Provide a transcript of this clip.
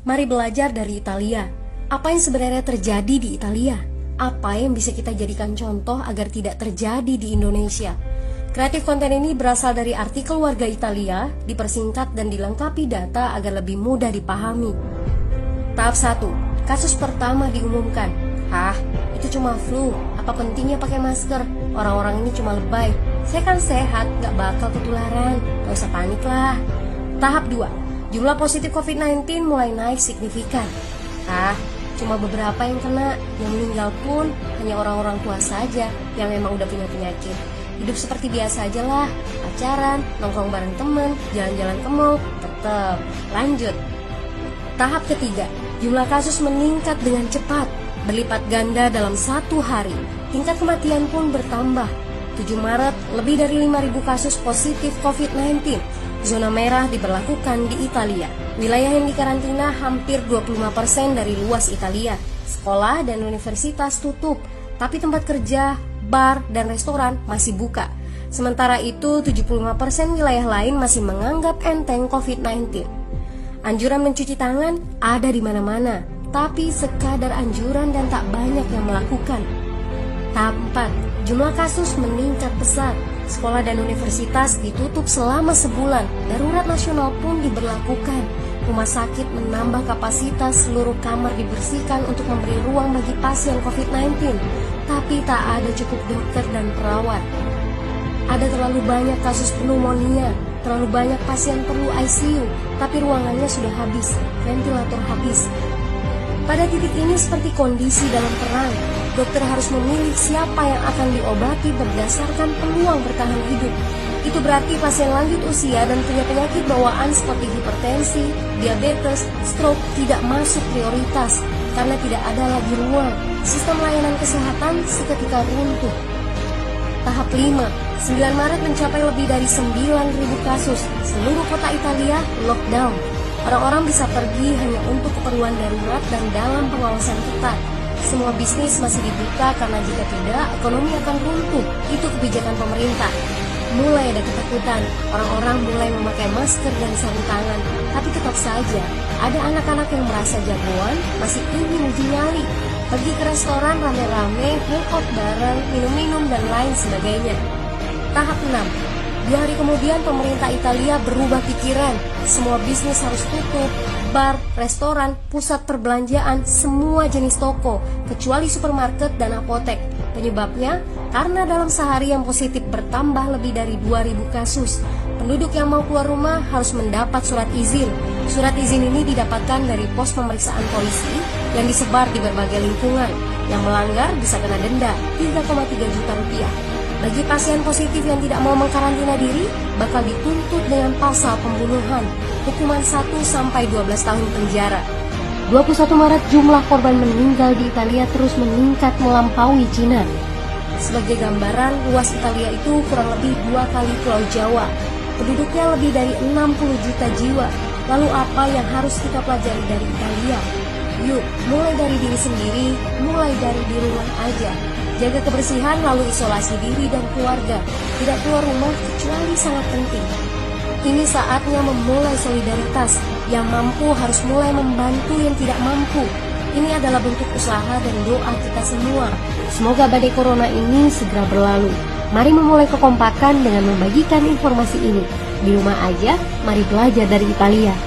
Mari belajar dari Italia. Apa yang sebenarnya terjadi di Italia? Apa yang bisa kita jadikan contoh agar tidak terjadi di Indonesia? Kreatif konten ini berasal dari artikel warga Italia, dipersingkat dan dilengkapi data agar lebih mudah dipahami. Tahap 1. Kasus pertama diumumkan. Itu cuma flu. Apa pentingnya pakai masker? Orang-orang ini cuma lebay. Saya kan sehat, gak bakal ketularan. Gak usah panik lah. Tahap 2. Jumlah positif COVID-19 mulai naik signifikan. Cuma beberapa yang kena. Yang meninggal pun hanya orang-orang tua saja yang memang udah punya penyakit. Hidup seperti biasa aja lah. Pacaran, nongkrong bareng temen, jalan-jalan ke mall, tetap lanjut. Tahap ketiga. Jumlah kasus meningkat dengan cepat, berlipat ganda dalam 1 hari. Tingkat kematian pun bertambah. 7 Maret, lebih dari 5.000 kasus positif COVID-19. Zona merah diberlakukan di Italia. Wilayah yang dikarantina hampir 25% dari luas Italia. Sekolah dan universitas tutup, tapi tempat kerja, bar, dan restoran masih buka. Sementara itu, 75% wilayah lain masih menganggap enteng COVID-19. Anjuran mencuci tangan ada di mana-mana, tapi sekadar anjuran dan tak banyak yang melakukan. Tahap 4. Jumlah kasus meningkat pesat. Sekolah dan universitas ditutup selama sebulan. Darurat nasional pun diberlakukan. Rumah sakit menambah kapasitas, seluruh kamar dibersihkan untuk memberi ruang bagi pasien COVID-19. Tapi tak ada cukup dokter dan perawat. Ada terlalu banyak kasus pneumonia, terlalu banyak pasien perlu ICU, tapi ruangannya sudah habis, ventilator habis. Pada titik ini seperti kondisi dalam perang. Dokter harus memilih siapa yang akan diobati berdasarkan peluang bertahan hidup. Itu berarti pasien lanjut usia dan punya penyakit bawaan seperti hipertensi, diabetes, stroke tidak masuk prioritas karena tidak ada lagi ruang. Sistem layanan kesehatan seketika runtuh. Tahap 5. 9 Maret mencapai lebih dari 9.000 kasus. Seluruh kota Italia lockdown. Orang-orang bisa pergi hanya untuk keperluan darurat dan dalam pengawasan ketat. Semua bisnis masih dibuka karena jika tidak, ekonomi akan runtuh. Itu kebijakan pemerintah. Mulai ada ketakutan, orang-orang mulai memakai masker dan sarung tangan. Tapi tetap saja, ada anak-anak yang merasa jagoan, masih ingin uji nyali. Pergi ke restoran rame-rame, hangout bareng, minum-minum dan lain sebagainya. Tahap 6. 2 hari kemudian pemerintah Italia berubah pikiran. Semua bisnis harus tutup. Bar, restoran, pusat perbelanjaan, semua jenis toko, kecuali supermarket dan apotek. Penyebabnya, karena dalam sehari yang positif bertambah lebih dari 2.000 kasus. Penduduk yang mau keluar rumah harus mendapat surat izin. Surat izin ini didapatkan dari pos pemeriksaan polisi yang disebar di berbagai lingkungan. Yang melanggar bisa kena denda 3,3 juta rupiah. Bagi pasien positif yang tidak mau mengkarantina diri, bakal dituntut dengan pasal pembunuhan, hukuman 1-12 tahun penjara. 21 Maret jumlah korban meninggal di Italia terus meningkat melampaui Cina. Sebagai gambaran, luas Italia itu kurang lebih 2 kali Pulau Jawa. Penduduknya lebih dari 60 juta jiwa. Lalu apa yang harus kita pelajari dari Italia? Yuk, mulai dari diri sendiri, mulai dari di rumah aja. Jaga kebersihan lalu isolasi diri dan keluarga. Tidak keluar rumah kecuali sangat penting. Ini saatnya memulai solidaritas. Yang mampu harus mulai membantu yang tidak mampu. Ini adalah bentuk usaha dan doa kita semua. Semoga badai corona ini segera berlalu. Mari memulai kekompakan dengan membagikan informasi ini. Di rumah aja, mari belajar dari Italia.